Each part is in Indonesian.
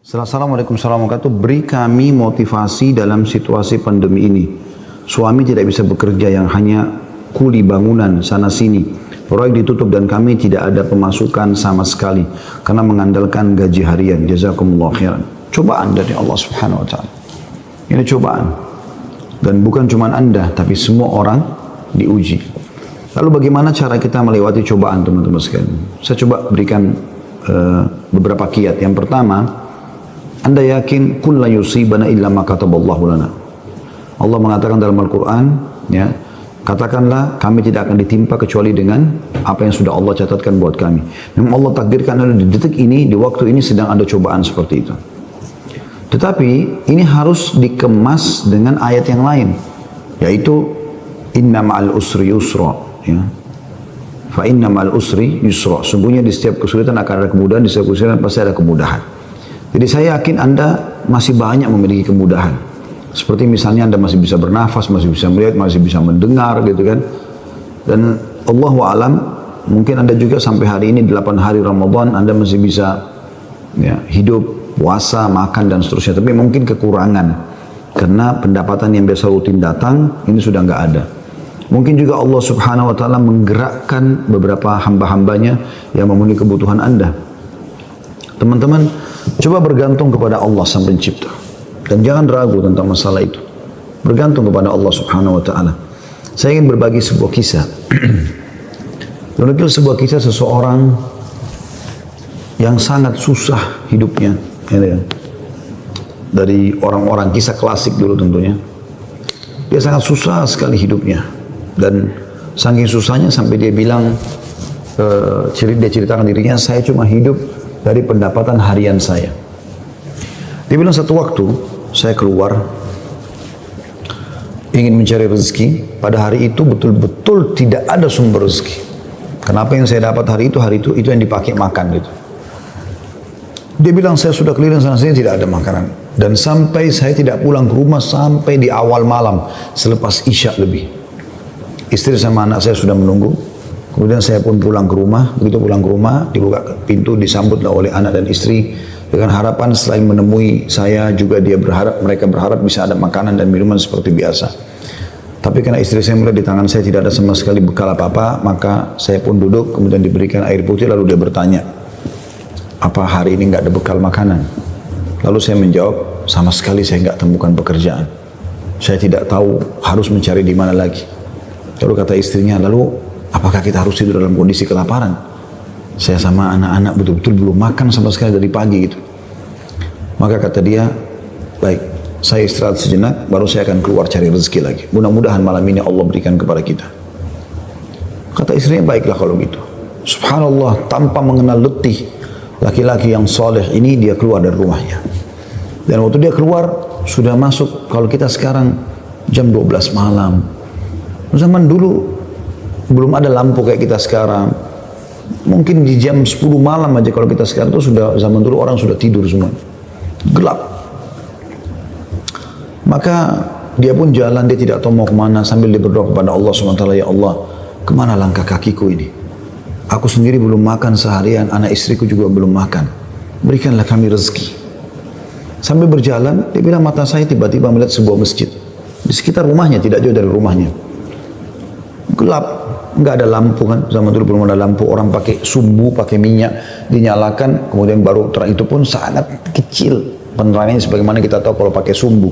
Assalamualaikum warahmatullahi wabarakatuh. Beri kami motivasi dalam situasi pandemi ini. Suami tidak bisa bekerja, yang hanya kuli bangunan sana sini. Proyek ditutup dan kami tidak ada pemasukan sama sekali karena mengandalkan gaji harian. Jazakumullah khairan. Cobaan dari Allah Subhanahu wa taala. Ini cobaan. Dan bukan cuma Anda, tapi semua orang diuji. Lalu bagaimana cara kita melewati cobaan, teman-teman sekalian? Saya coba berikan beberapa kiat. Yang pertama, Anda yakin kulla yusibana illa ma kataballahu lana. Allah mengatakan dalam Al-Quran, ya, katakanlah kami tidak akan ditimpa kecuali dengan apa yang sudah Allah catatkan buat kami. Memang Allah takdirkan di detik ini, di waktu ini sedang ada cobaan seperti itu. Tetapi ini harus dikemas dengan ayat yang lain, yaitu inna ma'al usri yusra, ya. Fa inna ma'al usri yusra. Sungguhnya di setiap kesulitan akan ada kemudahan, di setiap kesulitan pasti ada kemudahan. Jadi saya yakin Anda masih banyak memiliki kemudahan. Seperti misalnya Anda masih bisa bernafas, masih bisa melihat, masih bisa mendengar gitu kan. Dan Allahu a'lam, mungkin Anda juga sampai hari ini 8 hari Ramadan Anda masih bisa, ya, hidup, puasa, makan dan seterusnya. Tapi mungkin kekurangan karena pendapatan yang biasa rutin datang ini sudah nggak ada. Mungkin juga Allah Subhanahu wa taala menggerakkan beberapa hamba-hambanya yang memenuhi kebutuhan Anda. Teman-teman, coba bergantung kepada Allah Sang Pencipta. Dan jangan ragu tentang masalah itu. Bergantung kepada Allah Subhanahu wa taala. Saya ingin berbagi sebuah kisah. Menurut sebuah kisah seseorang yang sangat susah hidupnya. Ya, dari orang-orang kisah klasik dulu tentunya. Dia sangat susah sekali hidupnya. Dan saking susahnya sampai dia bilang, dia ceritakan dirinya, saya cuma hidup dari pendapatan harian saya. Dia bilang satu waktu saya keluar ingin mencari rezeki. Pada hari itu betul-betul tidak ada sumber rezeki. Kenapa yang saya dapat hari itu yang dipakai makan gitu. Dia bilang saya sudah keliling sana sini tidak ada makanan. Dan sampai saya tidak pulang ke rumah sampai di awal malam selepas Isya lebih. Istri sama anak saya sudah menunggu. Kemudian saya pun pulang ke rumah. Begitu pulang ke rumah, dibuka pintu, disambutlah oleh anak dan istri dengan harapan selain menemui saya juga mereka berharap bisa ada makanan dan minuman seperti biasa. Tapi karena istri saya melihat di tangan saya tidak ada sama sekali bekal apa-apa, maka saya pun duduk, kemudian diberikan air putih, lalu dia bertanya, apa hari ini nggak ada bekal makanan? Lalu saya menjawab, sama sekali saya nggak temukan pekerjaan. Saya tidak tahu harus mencari di mana lagi. Lalu kata istrinya, lalu apakah kita harus tidur dalam kondisi kelaparan? Saya sama anak-anak betul-betul belum makan sama sekali dari pagi gitu. Maka kata dia, baik, saya istirahat sejenak, baru saya akan keluar cari rezeki lagi. Mudah-mudahan malam ini Allah berikan kepada kita. Kata istrinya, baiklah kalau gitu. Subhanallah, tanpa mengenal letih, laki-laki yang soleh ini dia keluar dari rumahnya. Dan waktu dia keluar, sudah masuk, kalau kita sekarang jam 12 malam. Zaman dulu belum ada lampu kayak kita sekarang. Mungkin di jam 10 malam aja kalau kita sekarang itu sudah, zaman dulu orang sudah tidur semua. Gelap. Maka dia pun jalan, dia tidak tahu mau kemana sambil dia berdoa kepada Allah SWT, ya Allah, kemana langkah kakiku ini? Aku sendiri belum makan seharian, anak istriku juga belum makan. Berikanlah kami rezeki. Sambil berjalan, dia bilang mata saya tiba-tiba melihat sebuah masjid. Di sekitar rumahnya, tidak jauh dari rumahnya. Gelap, nggak ada lampu kan, zaman dulu belum ada lampu, orang pakai sumbu, pakai minyak, dinyalakan, kemudian baru terang, itu pun sangat kecil penerangannya sebagaimana kita tahu kalau pakai sumbu.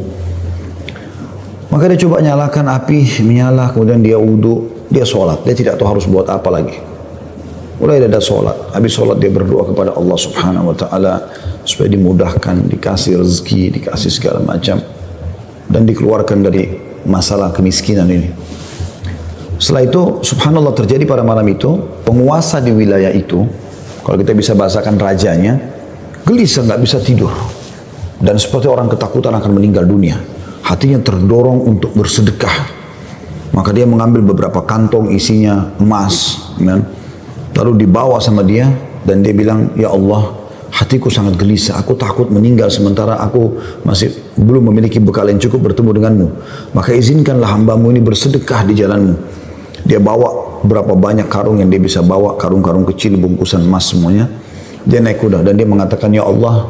Maka dia coba nyalakan api, menyala, kemudian dia wudhu, dia sholat, dia tidak tahu harus buat apa lagi. Mulai ada sholat, habis sholat dia berdoa kepada Allah Subhanahu wa taala supaya dimudahkan, dikasih rezeki, dikasih segala macam, dan dikeluarkan dari masalah kemiskinan ini. Setelah itu, subhanallah, terjadi pada malam itu, penguasa di wilayah itu, kalau kita bisa bahasakan rajanya, gelisah, nggak bisa tidur. Dan seperti orang ketakutan akan meninggal dunia. Hatinya terdorong untuk bersedekah. Maka dia mengambil beberapa kantong isinya emas, kan? Lalu dibawa sama dia, dan dia bilang, ya Allah, hatiku sangat gelisah, aku takut meninggal sementara aku masih belum memiliki bekal yang cukup bertemu denganmu. Maka izinkanlah hambamu ini bersedekah di jalanmu. Dia bawa berapa banyak karung yang dia bisa bawa, karung-karung kecil, bungkusan emas semuanya. Dia naik kuda dan dia mengatakan, ya Allah,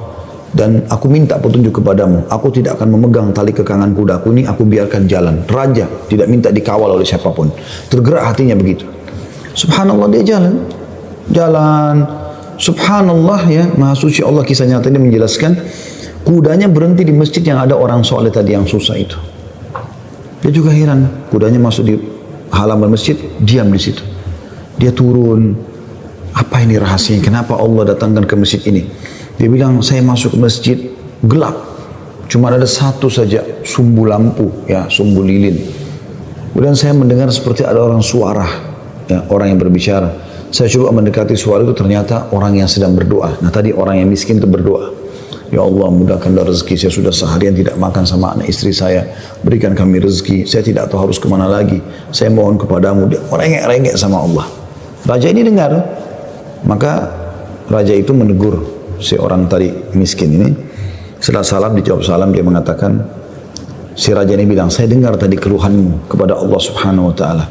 dan aku minta petunjuk kepadamu. Aku tidak akan memegang tali kekangan kudaku ini, aku biarkan jalan. Raja tidak minta dikawal oleh siapapun. Tergerak hatinya begitu. Subhanallah, dia jalan. Subhanallah, ya, maha suci Allah. Kisah nyata ini menjelaskan kudanya berhenti di masjid yang ada orang soleh tadi yang susah itu. Dia juga heran, kudanya masuk di halaman masjid, diam di situ. Dia turun, apa ini rahasianya? Kenapa Allah datangkan ke masjid ini? Dia bilang, saya masuk ke masjid gelap, cuma ada satu saja sumbu lampu, ya, sumbu lilin. Kemudian saya mendengar seperti ada orang suara, ya, orang yang berbicara. Saya coba mendekati suara itu, ternyata orang yang sedang berdoa. Nah, tadi orang yang miskin itu berdoa, ya Allah, mudahkanlah rezeki, saya sudah seharian tidak makan sama anak istri saya, berikan kami rezeki, saya tidak tahu harus kemana lagi, saya mohon kepadamu. Dia merengek-rengek sama Allah. Raja ini dengar, maka raja itu menegur si orang tadi miskin ini. Setelah salam, dijawab salam, dia mengatakan, si raja ini bilang, saya dengar tadi keluhanmu kepada Allah Subhanahu wa ta'ala.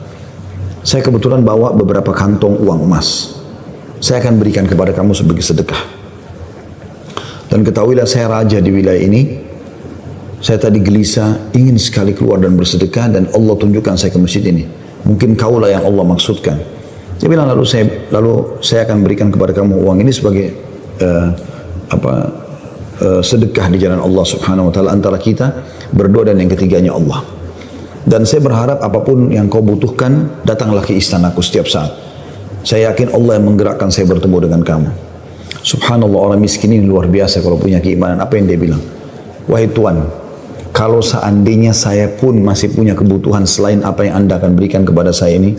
Saya kebetulan bawa beberapa kantong uang emas, saya akan berikan kepada kamu sebagai sedekah. Dan ketahuilah, saya raja di wilayah ini, saya tadi gelisah, ingin sekali keluar dan bersedekah, dan Allah tunjukkan saya ke masjid ini. Mungkin kaulah yang Allah maksudkan. Dia bilang, lalu saya akan berikan kepada kamu uang ini sebagai sedekah di jalan Allah Subhanahu wa ta'ala, antara kita berdoa dan yang ketiganya Allah. Dan saya berharap apapun yang kau butuhkan, datanglah ke istanaku setiap saat. Saya yakin Allah yang menggerakkan saya bertemu dengan kamu. Subhanallah, orang miskin ini luar biasa kalau punya keimanan. Apa yang dia bilang? Wahai Tuhan, kalau seandainya saya pun masih punya kebutuhan selain apa yang Anda akan berikan kepada saya ini,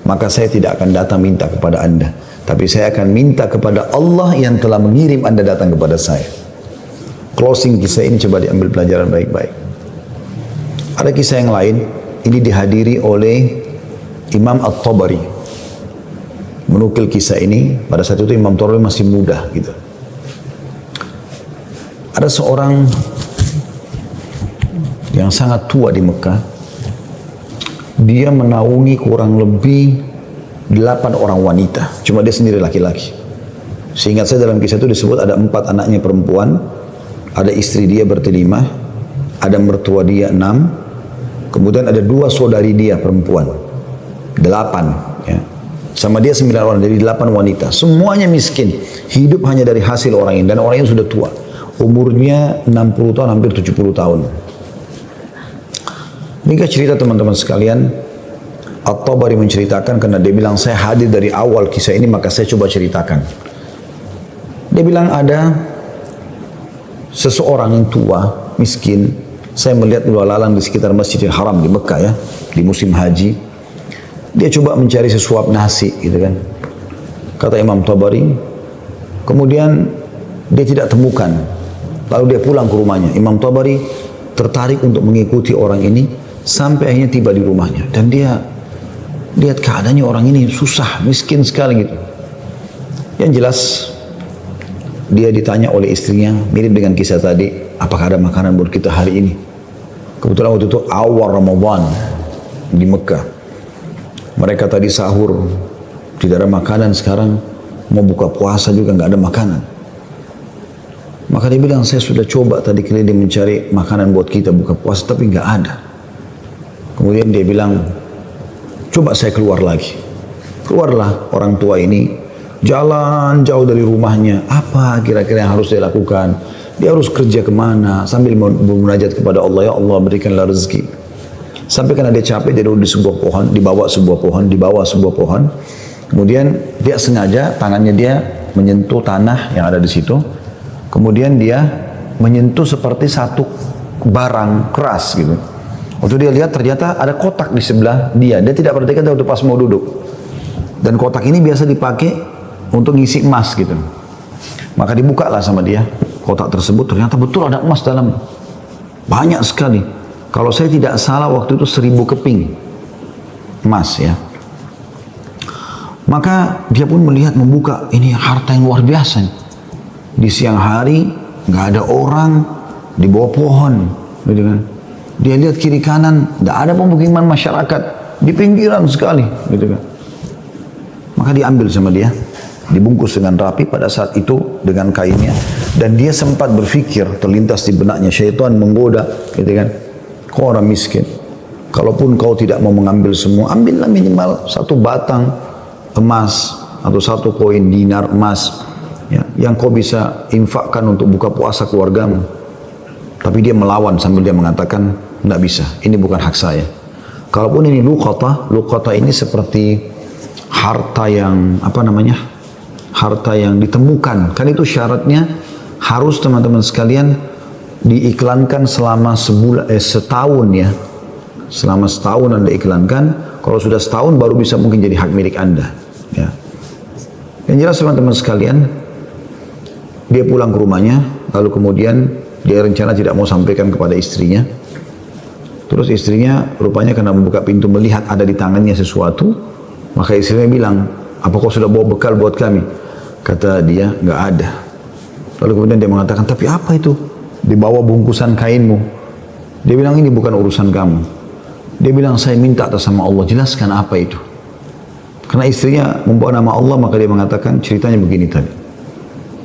maka saya tidak akan datang minta kepada Anda, tapi saya akan minta kepada Allah yang telah mengirim Anda datang kepada saya. Closing kisah ini coba diambil pelajaran baik-baik. Ada kisah yang lain, ini dihadiri oleh Imam At-Tabari. Menukil kisah ini, pada saat itu Imam Tabari masih muda gitu. Ada seorang yang sangat tua di Mekah, dia menaungi kurang lebih 8 orang wanita, cuma dia sendiri laki-laki. Seingat saya dalam kisah itu disebut ada 4 anaknya perempuan, ada istri dia bertelima, ada mertua dia 6, kemudian ada 2 saudari dia perempuan, 8, ya. Sama dia 9 orang, jadi 8 wanita. Semuanya miskin, hidup hanya dari hasil orang ini, dan orang ini sudah tua, umurnya 60 tahun, hampir 70 tahun. Ini cerita teman-teman sekalian. At-Tabari menceritakan, karena dia bilang, saya hadir dari awal kisah ini, maka saya coba ceritakan. Dia bilang ada seseorang yang tua, miskin. Saya melihat lalang di sekitar Masjidil Haram di Mekah, ya, di musim haji. Dia coba mencari sesuap nasi, gitu kan. Kata Imam Tabari. Kemudian dia tidak temukan. Lalu dia pulang ke rumahnya. Imam Tabari tertarik untuk mengikuti orang ini sampai akhirnya tiba di rumahnya. Dan dia lihat keadaannya, orang ini susah, miskin sekali gitu. Yang jelas dia ditanya oleh istrinya, mirip dengan kisah tadi, apakah ada makanan buat kita hari ini? Kebetulan waktu itu awal Ramadan di Mekah. Mereka tadi sahur, tidak ada makanan, sekarang mau buka puasa juga nggak ada makanan. Maka dia bilang, saya sudah coba tadi keliling mencari makanan buat kita buka puasa, tapi nggak ada. Kemudian dia bilang, coba saya keluar lagi. Keluarlah orang tua ini, jalan jauh dari rumahnya. Apa kira-kira yang harus dia lakukan? Dia harus kerja kemana? Sambil bermunajat kepada Allah, ya Allah berikanlah rezeki. Sampai karena dia capek, dia duduk di sebuah pohon, dibawa sebuah pohon. Kemudian dia sengaja tangannya dia menyentuh tanah yang ada di situ. Kemudian dia menyentuh seperti satu barang keras gitu. Waktu dia lihat ternyata ada kotak di sebelah dia. Dia tidak perhatikan waktu pas mau duduk. Dan kotak ini biasa dipakai untuk ngisi emas gitu. Maka dibukalah sama dia kotak tersebut. Ternyata betul ada emas dalam, banyak sekali. Kalau saya tidak salah waktu itu 1000 keping emas, ya. Maka dia pun melihat, membuka, ini harta yang luar biasa. Di siang hari nggak ada orang, di bawah pohon, gitu kan. Dia lihat kiri kanan, nggak ada pemukiman masyarakat, di pinggiran sekali, gitu kan. Maka diambil sama dia, dibungkus dengan rapi pada saat itu dengan kainnya. Dan dia sempat berpikir, terlintas di benaknya, syaitan menggoda, gitu kan, kau orang miskin, kalaupun kau tidak mau mengambil semua, ambillah minimal 1 batang emas atau 1 koin dinar emas, ya, yang kau bisa infakkan untuk buka puasa keluargamu. Tapi dia melawan sambil dia mengatakan, tidak bisa, ini bukan hak saya. Kalaupun ini luqata ini seperti harta yang harta yang ditemukan. Kan itu syaratnya harus teman-teman sekalian diiklankan selama setahun ya. Selama setahun Anda iklankan. Kalau sudah setahun baru bisa mungkin jadi hak milik Anda. Ya. Yang jelas teman-teman sekalian, dia pulang ke rumahnya, lalu kemudian dia rencana tidak mau sampaikan kepada istrinya. Terus istrinya rupanya karena membuka pintu melihat ada di tangannya sesuatu, maka istrinya bilang, apa kau sudah bawa bekal buat kami? Kata dia, nggak ada. Lalu kemudian dia mengatakan, tapi apa itu? Di bawah bungkusan kainmu. Dia bilang, ini bukan urusan kamu. Dia bilang, saya minta atas sama Allah, jelaskan apa itu. Karena istrinya membawa nama Allah, maka dia mengatakan, ceritanya begini tadi.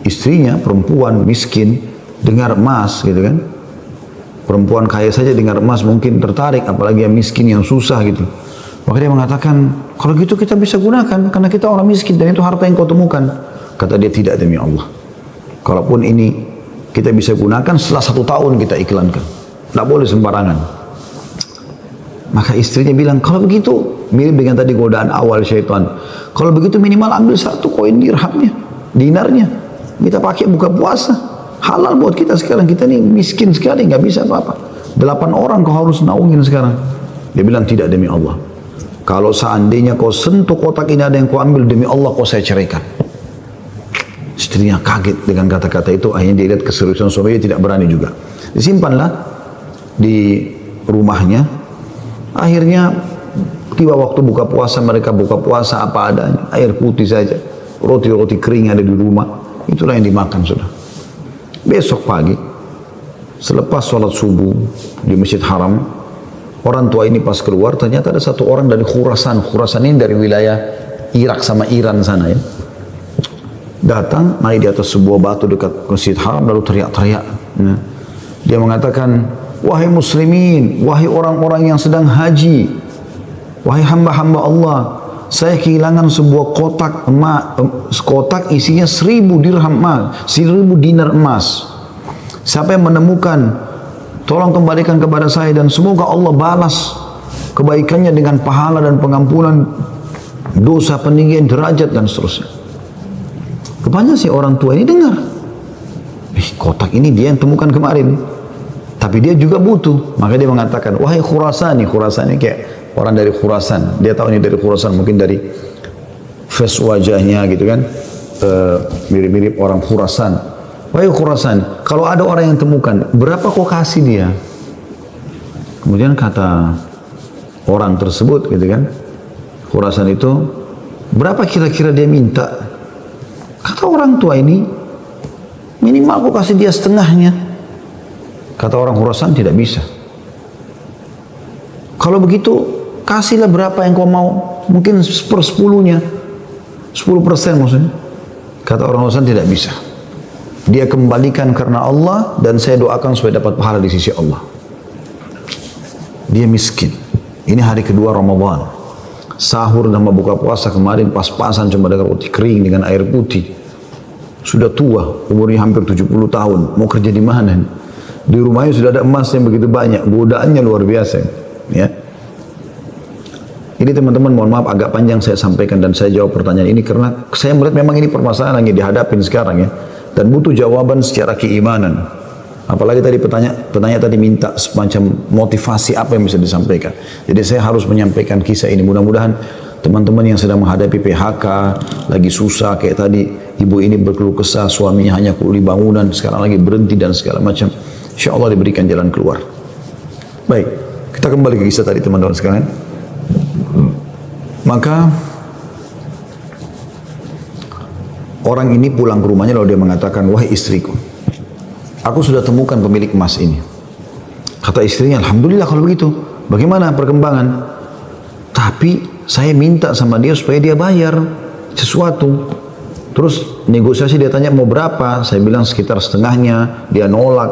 Istrinya, perempuan, miskin, dengar emas gitu kan. Perempuan kaya saja dengar emas mungkin tertarik, apalagi yang miskin, yang susah gitu. Maka dia mengatakan, kalau gitu kita bisa gunakan, karena kita orang miskin dan itu harta yang kau temukan. Kata dia, tidak demi Allah. Kalaupun ini kita bisa gunakan, setelah 1 tahun kita iklankan. Tidak boleh sembarangan. Maka istrinya bilang, kalau begitu, mirip dengan tadi godaan awal syaitan. Kalau begitu minimal ambil 1 koin dirhamnya, dinarnya. Kita pakai buka puasa. Halal buat kita sekarang, kita ini miskin sekali, nggak bisa apa-apa. 8 orang kau harus naungin sekarang. Dia bilang, tidak demi Allah. Kalau seandainya kau sentuh kotak ini ada yang kau ambil, demi Allah kau saya ceraikan. Istrinya kaget dengan kata-kata itu, akhirnya dia lihat keseriusan suaminya, tidak berani juga. Disimpanlah di rumahnya. Akhirnya tiba waktu buka puasa, mereka buka puasa apa adanya, air putih saja, roti-roti kering ada di rumah, itulah yang dimakan sudah. Besok pagi, selepas sholat subuh di Masjid Haram, orang tua ini pas keluar, ternyata ada 1 orang dari Khurasan. Khurasan ini dari wilayah Irak sama Iran sana ya. Datang, naik di atas sebuah batu dekat Masjid Haram, lalu teriak-teriak. Ya. Dia mengatakan, wahai muslimin, wahai orang-orang yang sedang haji, wahai hamba-hamba Allah, saya kehilangan sebuah kotak emas, kotak isinya 1000 dirham emas, 1000 dinar emas. Siapa yang menemukan, tolong kembalikan kepada saya dan semoga Allah balas kebaikannya dengan pahala dan pengampunan dosa, peninggian derajat dan seterusnya. Rupanya si orang tua ini dengar, kotak ini dia yang temukan kemarin, tapi dia juga butuh. Maka dia mengatakan, wahai Khurasani, Khurasani kayak orang dari Khurasan, dia tahu ini dari Khurasan, mungkin dari face wajahnya gitu kan, mirip-mirip orang Khurasan. Wahai Khurasan, kalau ada orang yang temukan, berapa kau kasih dia? Kemudian kata orang tersebut gitu kan, Khurasan itu, berapa kira-kira dia minta? Kata orang tua ini, minimal aku kasih dia setengahnya. Kata orang Khurasan, tidak bisa. Kalau begitu, kasihlah berapa yang kau mau, mungkin 1/10-nya, 10% maksudnya. Kata orang Khurasan, tidak bisa. Dia kembalikan karena Allah dan saya doakan supaya dapat pahala di sisi Allah. Dia miskin. Ini hari kedua Ramadan. Sahur dan buka puasa kemarin pas-pasan cuma dengan roti kering dengan air putih. Sudah tua, umurnya hampir 70 tahun. Mau kerja di mana? Di rumahnya sudah ada emas yang begitu banyak. Godaannya luar biasa. Ya. Ini teman-teman mohon maaf agak panjang saya sampaikan dan saya jawab pertanyaan ini karena saya melihat memang ini permasalahan yang dihadapin sekarang ya. Dan butuh jawaban secara keimanan. Apalagi tadi penanya tadi minta semacam motivasi apa yang bisa disampaikan. Jadi saya harus menyampaikan kisah ini. Mudah-mudahan teman-teman yang sedang menghadapi PHK, lagi susah kayak tadi ibu ini berkeluh kesah, suaminya hanya kuli bangunan, sekarang lagi berhenti dan segala macam. Insya Allah diberikan jalan keluar. Baik, kita kembali ke kisah tadi teman-teman sekalian. Maka orang ini pulang ke rumahnya lalu dia mengatakan, wahai istriku, aku sudah temukan pemilik emas ini. Kata istrinya, alhamdulillah kalau begitu. Bagaimana perkembangan? Tapi saya minta sama dia supaya dia bayar sesuatu. Terus negosiasi dia tanya mau berapa, saya bilang sekitar setengahnya, dia nolak,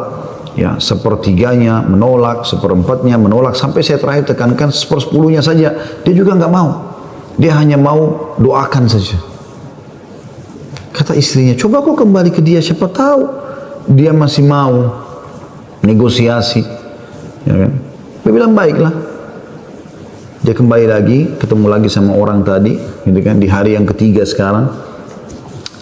ya sepertiganya menolak, seperempatnya menolak, sampai saya terakhir tekankan sepersepuluhnya saja, dia juga nggak mau, dia hanya mau doakan saja. Kata istrinya, coba kau kembali ke dia, siapa tahu dia masih mau negosiasi, ya kan? Dia bilang baiklah. Dia kembali lagi, ketemu lagi sama orang tadi, gitu kan, di hari yang ketiga sekarang.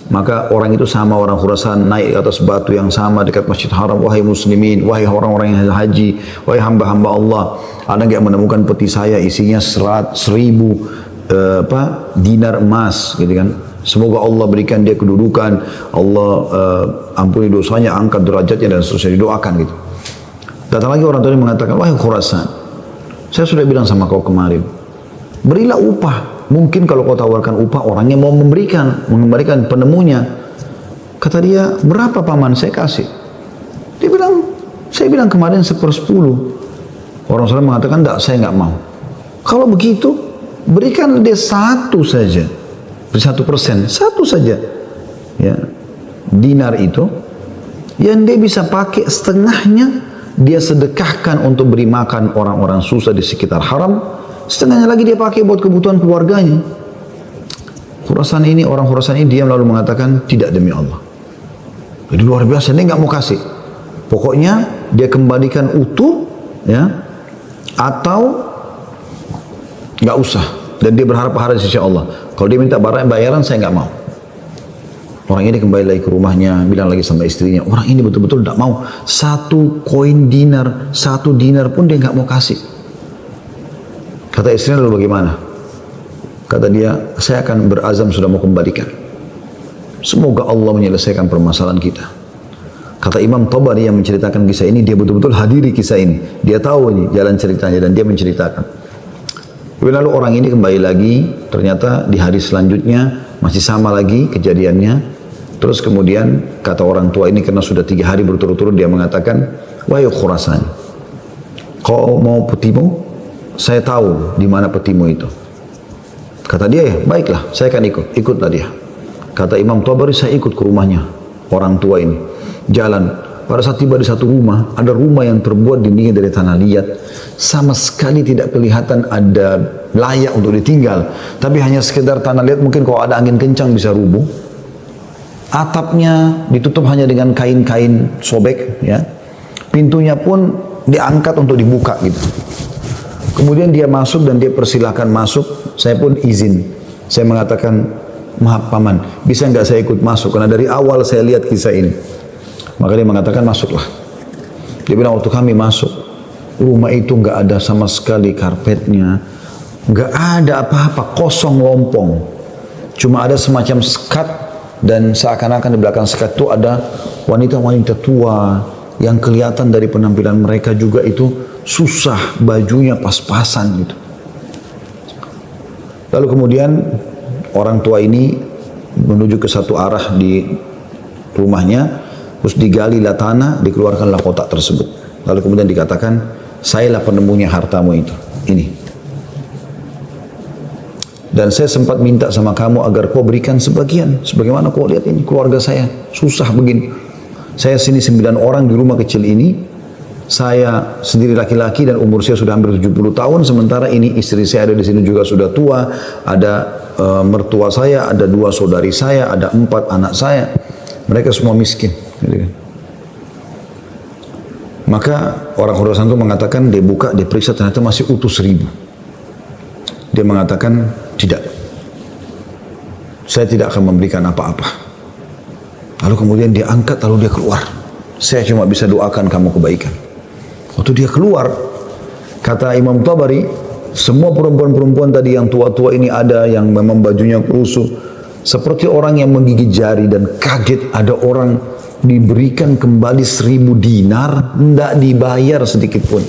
Maka orang itu sama orang Khurasan naik ke atas batu yang sama dekat Masjid Haram. Wahai muslimin, wahai orang-orang yang haji, wahai hamba-hamba Allah, ada nggak menemukan peti saya isinya 100.000 dinar emas, gitu kan? Semoga Allah berikan dia kedudukan, Allah ampuni dosanya, angkat derajatnya dan seterusnya, didoakan gitu. Datang lagi orang tadi mengatakan, wahai Khurasan, saya sudah bilang sama kau kemarin, berilah upah. Mungkin kalau kau tawarkan upah, orangnya mau mengembalikan penemunya. Kata dia, berapa paman saya kasih? Dia bilang, saya bilang kemarin 1/10. Orang sana mengatakan, enggak, saya enggak mau. Kalau begitu, berikan dia 1 saja. 1%, 1 saja. Ya, dinar itu, yang dia bisa pakai setengahnya, dia sedekahkan untuk beri makan orang-orang susah di sekitar haram, setengahnya lagi dia pakai buat kebutuhan keluarganya. Khurasan ini, orang Khurasan ini diam lalu mengatakan, tidak demi Allah. Jadi luar biasa, dia nggak mau kasih. Pokoknya dia kembalikan utuh, ya, atau nggak usah. Dan dia berharap pahala di sisi Allah. Kalau dia minta bayaran, saya nggak mau. Orang ini kembali lagi ke rumahnya, bilang lagi sama istrinya, orang ini betul-betul tidak mau 1 koin dinar, 1 dinar pun dia nggak mau kasih. Kata istrinya, lalu bagaimana? Kata dia, saya akan berazam sudah mau kembalikan. Semoga Allah menyelesaikan permasalahan kita. Kata Imam Tabari yang menceritakan kisah ini, dia betul-betul hadiri kisah ini. Dia tahu ini jalan ceritanya dan dia menceritakan. Lalu orang ini kembali lagi, ternyata di hari selanjutnya masih sama lagi kejadiannya. Terus kemudian kata orang tua ini, karena sudah 3 hari berturut-turut, dia mengatakan, wahai Khurasan, kau mau petimu? Saya tahu di mana petimu itu. Kata dia, ya baiklah, saya akan ikut. Ikutlah dia. Kata Imam Tabari, saya ikut ke rumahnya orang tua ini. Jalan. Pada saat tiba di satu rumah, ada rumah yang terbuat dindingnya dari tanah liat. Sama sekali tidak kelihatan ada layak untuk ditinggal. Tapi hanya sekedar tanah liat, mungkin kalau ada angin kencang bisa rubuh. Atapnya ditutup hanya dengan kain-kain sobek, ya. Pintunya pun diangkat untuk dibuka gitu. Kemudian dia masuk dan dia persilahkan masuk. Saya pun izin. Saya mengatakan, maaf paman, bisa nggak saya ikut masuk? Karena dari awal saya lihat kisah ini. Maka dia mengatakan, masuklah. Dia bilang, waktu kami masuk, rumah itu nggak ada sama sekali karpetnya, nggak ada apa-apa, kosong lompong. Cuma ada semacam sekat, dan seakan-akan di belakang sekat itu ada wanita-wanita tua yang kelihatan dari penampilan mereka juga itu susah, bajunya pas-pasan gitu. Lalu kemudian orang tua ini menuju ke satu arah di rumahnya, terus digalilah tanah, dikeluarkanlah kotak tersebut. Lalu kemudian dikatakan, sayalah penemunya hartamu itu, ini. Dan saya sempat minta sama kamu agar kau berikan sebagian. Sebagaimana kau lihat ini, keluarga saya susah begini. Saya sini 9 orang di rumah kecil ini. Saya sendiri laki-laki dan umur saya sudah hampir 70 tahun. Sementara ini istri saya ada di sini juga sudah tua. Ada mertua saya, ada 2 saudari saya, ada 4 anak saya. Mereka semua miskin. Maka orang Khurasan itu mengatakan, dia buka, dia periksa, ternyata masih utuh 1000. Dia mengatakan, tidak, saya tidak akan memberikan apa-apa. Lalu kemudian dia angkat, lalu dia keluar. Saya cuma bisa doakan kamu kebaikan. Waktu dia keluar, kata Imam Tabari, semua perempuan-perempuan tadi yang tua-tua ini ada, yang memang bajunya rusuh, seperti orang yang menggigit jari dan kaget ada orang diberikan kembali 1000 dinar, tidak dibayar sedikit pun.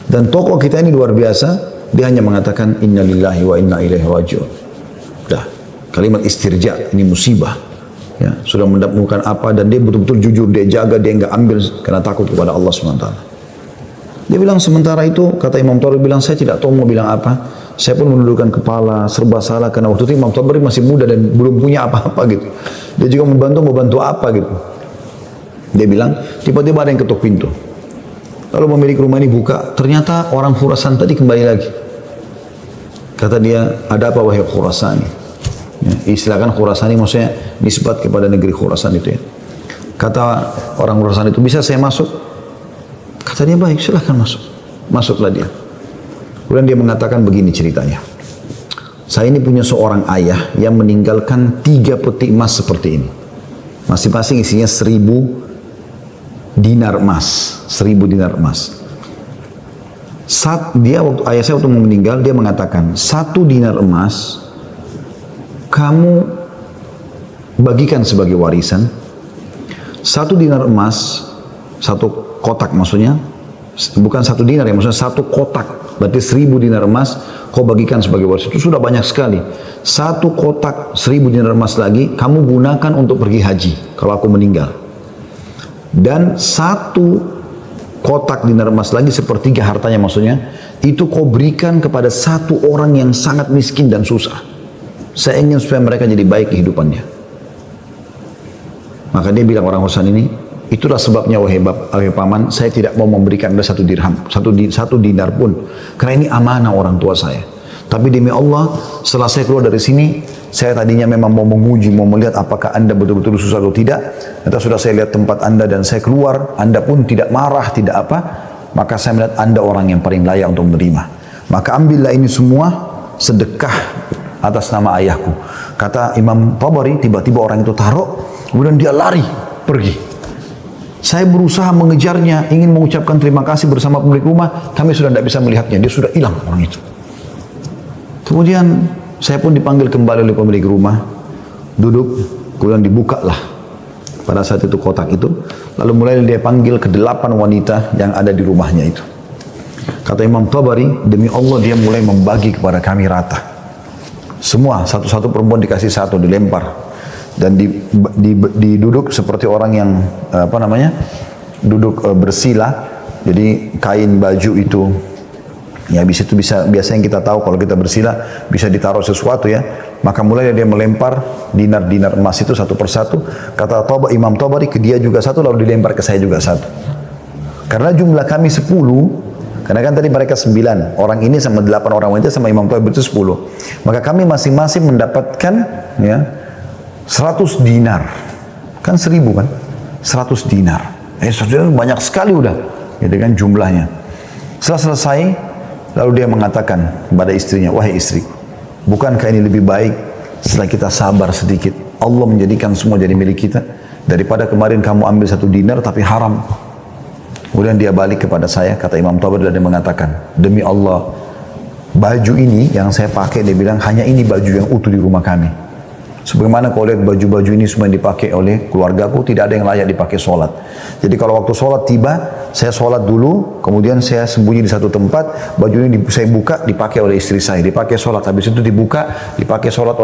Dan tokoh kita ini luar biasa. Dia hanya mengatakan innalillahi wa inna ilaihi raji'un. Dah, kalimat istirja, ini musibah. Ya, sudah mendapatkan apa dan dia betul-betul jujur, dia jaga, dia enggak ambil karena takut kepada Allah SWT. Dia bilang sementara itu, kata Imam Tabari bilang, saya tidak tahu mau bilang apa. Saya pun menundukkan kepala, serba salah karena waktu itu Imam Tabari masih muda dan belum punya apa-apa gitu. Dia juga mau bantu apa gitu. Dia bilang, tiba-tiba ada yang ketuk pintu. Lalu pemilik rumah ini buka, ternyata orang Khurasan tadi kembali lagi. Kata dia, ada apa wahai Khurasani? Ya, istilahkan Khurasani maksudnya nisbat kepada negeri Khurasan itu ya. Kata orang Khurasan itu, bisa saya masuk? Kata dia, baik, silahkan masuk. Masuklah dia. Kemudian dia mengatakan begini ceritanya. Saya ini punya seorang ayah yang meninggalkan 3 peti emas seperti ini. Masing-masing isinya 1000 dinar emas. 1000 dinar emas. Ayah saya waktu meninggal, dia mengatakan, 1 dinar emas kamu bagikan sebagai warisan. 1 dinar emas, 1 kotak maksudnya, bukan 1 dinar ya, maksudnya 1 kotak. Berarti 1000 dinar emas kau bagikan sebagai warisan. Itu sudah banyak sekali. 1 kotak 1000 dinar emas lagi kamu gunakan untuk pergi haji kalau aku meninggal. Dan 1 kotak dinar emas lagi sepertiga hartanya maksudnya, itu kau berikan kepada 1 orang yang sangat miskin dan susah. Saya ingin supaya mereka jadi baik kehidupannya. Maka dia bilang orang Khurasan ini, itulah sebabnya wahai paman, saya tidak mau memberikan Anda 1 dirham, 1 dinar pun. Karena ini amanah orang tua saya. Tapi demi Allah, setelah saya keluar dari sini, saya tadinya memang mau menguji, mau melihat apakah Anda betul-betul susah atau tidak. Ternyata sudah saya lihat tempat Anda dan saya keluar, Anda pun tidak marah, tidak apa. Maka saya melihat Anda orang yang paling layak untuk menerima. Maka ambillah ini semua sedekah atas nama ayahku. Kata Imam Tabari, tiba-tiba orang itu taruh, kemudian dia lari, pergi. Saya berusaha mengejarnya, ingin mengucapkan terima kasih bersama pemilik rumah, kami sudah tidak bisa melihatnya, dia sudah hilang orang itu. Kemudian saya pun dipanggil kembali oleh pemilik rumah, duduk, kemudian dibukalah pada saat itu kotak itu, lalu mulai dia panggil ke-8 wanita yang ada di rumahnya itu. Kata Imam Tabari, demi Allah dia mulai membagi kepada kami rata. Semua, satu-satu perempuan dikasih 1, dilempar. Dan diduduk seperti orang yang duduk bersila. Jadi kain baju itu ya habis itu biasa yang kita tahu kalau kita bersila bisa ditaruh sesuatu ya. Maka mulai dia melempar dinar-dinar emas itu 1 persatu. Kata Imam Tabari, ke dia juga 1, lalu dilempar ke saya juga 1. Karena jumlah kami 10, karena kan tadi mereka 9 orang ini sama 8 orang wanita sama Imam Tabari itu 10. Maka kami masing-masing mendapatkan ya 100 dinar. Kan 1000 kan? 100 dinar. 100 dinar banyak sekali udah. Gitu kan jumlahnya. Setelah selesai, lalu dia mengatakan kepada istrinya, wahai istriku, bukankah ini lebih baik setelah kita sabar sedikit, Allah menjadikan semua jadi milik kita, daripada kemarin kamu ambil 1 dinar tapi haram. Kemudian dia balik kepada saya, kata Imam Tabari, dan dia mengatakan, demi Allah, baju ini yang saya pakai, dia bilang, hanya ini baju yang utuh di rumah kami. Sebagaimana kau lihat baju-baju ini semua yang dipakai oleh keluargaku, tidak ada yang layak dipakai sholat. Jadi kalau waktu sholat tiba, saya sholat dulu, kemudian saya sembunyi di satu tempat, baju ini saya buka, dipakai oleh istri saya, dipakai sholat. Habis itu dibuka, dipakai sholat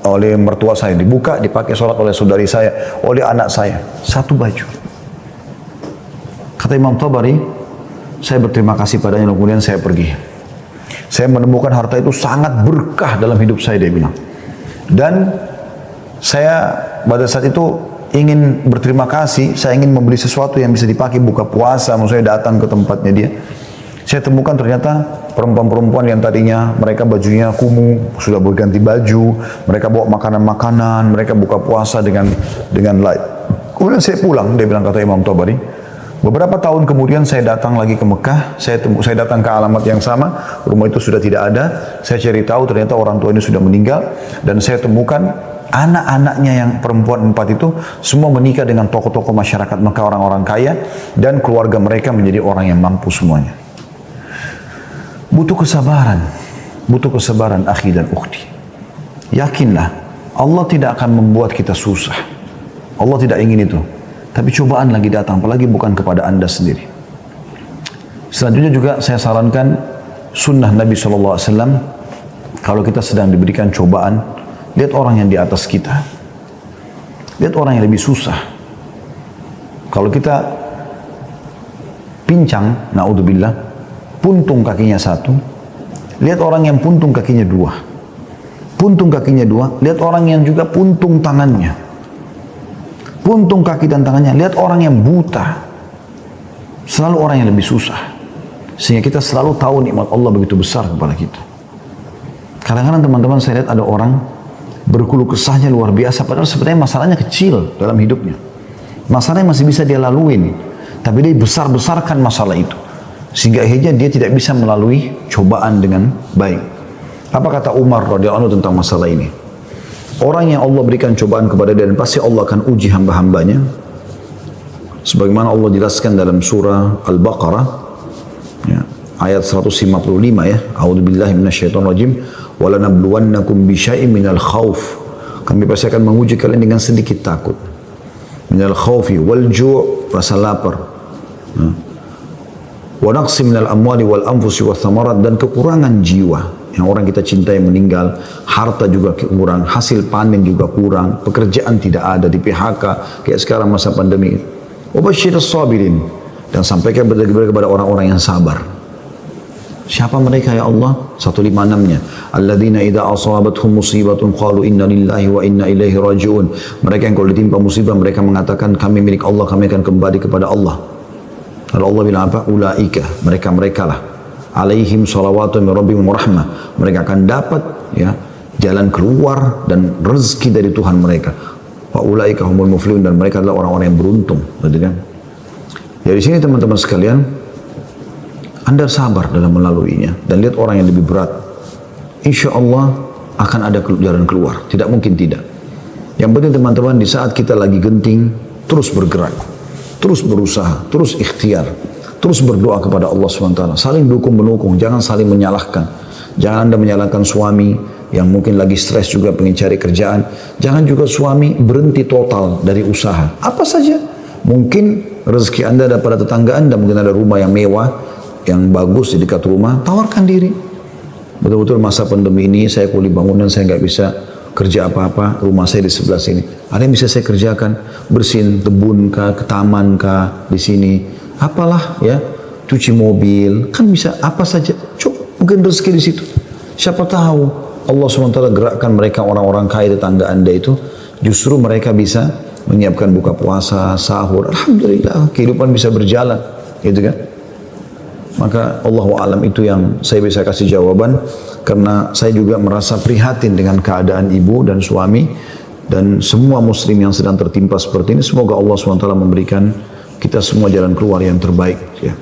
oleh mertua saya, dibuka, dipakai sholat oleh saudari saya, oleh anak saya. 1 baju. Kata Imam Tabari, saya berterima kasih padanya, kemudian saya pergi. Saya menemukan harta itu sangat berkah dalam hidup saya, dia bilang. Dan saya pada saat itu ingin berterima kasih, saya ingin membeli sesuatu yang bisa dipakai buka puasa, maksudnya datang ke tempatnya dia. Saya temukan ternyata perempuan-perempuan yang tadinya mereka bajunya kumuh, sudah berganti baju, mereka bawa makanan-makanan, mereka buka puasa dengan light. Kemudian saya pulang, dia bilang, kata Imam Tabari, beberapa tahun kemudian saya datang lagi ke Mekah, saya datang ke alamat yang sama, rumah itu sudah tidak ada, saya cari tahu ternyata orang tua ini sudah meninggal, dan saya temukan anak-anaknya yang perempuan 4 itu semua menikah dengan tokoh-tokoh masyarakat Mekah, orang-orang kaya, dan keluarga mereka menjadi orang yang mampu semuanya. Butuh kesabaran akhi dan ukhti. Yakinlah, Allah tidak akan membuat kita susah. Allah tidak ingin itu. Tapi cobaan lagi datang, apalagi bukan kepada Anda sendiri. Selanjutnya juga saya sarankan sunnah Nabi SAW, kalau kita sedang diberikan cobaan, lihat orang yang di atas kita. Lihat orang yang lebih susah. Kalau kita pincang, na'udzubillah, puntung kakinya 1, lihat orang yang puntung kakinya dua. Puntung kakinya dua, lihat orang yang juga puntung tangannya. Puntung kaki dan tangannya, lihat orang yang buta. Selalu orang yang lebih susah. Sehingga kita selalu tahu nikmat Allah begitu besar kepada kita. Kadang-kadang teman-teman saya lihat ada orang berkeluh kesahnya luar biasa, padahal sebenarnya masalahnya kecil dalam hidupnya. Masalahnya masih bisa dia laluin, tapi dia besar-besarkan masalah itu. Sehingga akhirnya dia tidak bisa melalui cobaan dengan baik. Apa kata Umar radhiyallahu anhu tentang masalah ini? Orang yang Allah berikan cobaan kepada dia, dan pasti Allah akan uji hamba-hambanya. Sebagaimana Allah jelaskan dalam surah Al-Baqarah, ya, ayat 155 ya. A'udzubillahi minasyaitonirrajim. Wa lanabluwannakum bisyai'in minal khauf. Kami pasti akan menguji kalian dengan sedikit takut. Minal khaufi wal ju', rasa lapar. Wa naqsi minal amwali wal anfusi wath thamarat, dan kekurangan jiwa. Yang orang kita cintai meninggal, harta juga kurang, hasil panen juga kurang, pekerjaan tidak ada, di PHK, kayak sekarang masa pandemi. Wabashshirus sabirin, dan sampaikan kepada orang-orang yang sabar. Siapa mereka ya Allah? 156-nya. Alladzina idza asabathum musibatun qalu inna lillahi wa inna ilaihi raji'un. Mereka yang kalau ditimpa musibah mereka mengatakan kami milik Allah, kami akan kembali kepada Allah. Lalu Allah bilang apa? Ulaika, mereka-mereka lah. Alaihim salawatu min rabbihim wa rahmah. Mereka akan dapat ya jalan keluar dan rezeki dari Tuhan mereka. Wa ulaika humul muflihun, dan mereka adalah orang-orang yang beruntung, gitu kan? Dari sini teman-teman sekalian, Anda sabar dalam melaluinya dan lihat orang yang lebih berat. Insya Allah akan ada jalan keluar, tidak mungkin tidak. Yang penting teman-teman, di saat kita lagi genting, terus bergerak, terus berusaha, terus ikhtiar. Terus berdoa kepada Allah SWT. Saling dukung-menukung, jangan saling menyalahkan. Jangan Anda menyalahkan suami yang mungkin lagi stres juga pengen cari kerjaan. Jangan juga suami berhenti total dari usaha. Apa saja. Mungkin rezeki Anda ada pada tetangga Anda, mungkin ada rumah yang mewah, yang bagus di dekat rumah, tawarkan diri. Betul-betul masa pandemi ini saya kuli bangunan, saya nggak bisa kerja apa-apa, rumah saya di sebelah sini. Ada yang bisa saya kerjakan, bersihin kebun kah, ke taman kah, di sini. Apalah ya, cuci mobil, kan bisa apa saja. Coba mungkin rezeki di situ. Siapa tahu Allah SWT gerakkan mereka orang-orang kaya tetangga Anda itu, justru mereka bisa menyiapkan buka puasa, sahur. Alhamdulillah, kehidupan bisa berjalan, gitu kan? Maka Allahu a'lam itu yang saya bisa kasih jawaban, karena saya juga merasa prihatin dengan keadaan ibu dan suami dan semua muslim yang sedang tertimpa seperti ini. Semoga Allah SWT memberikan kita semua jalan keluar yang terbaik, ya.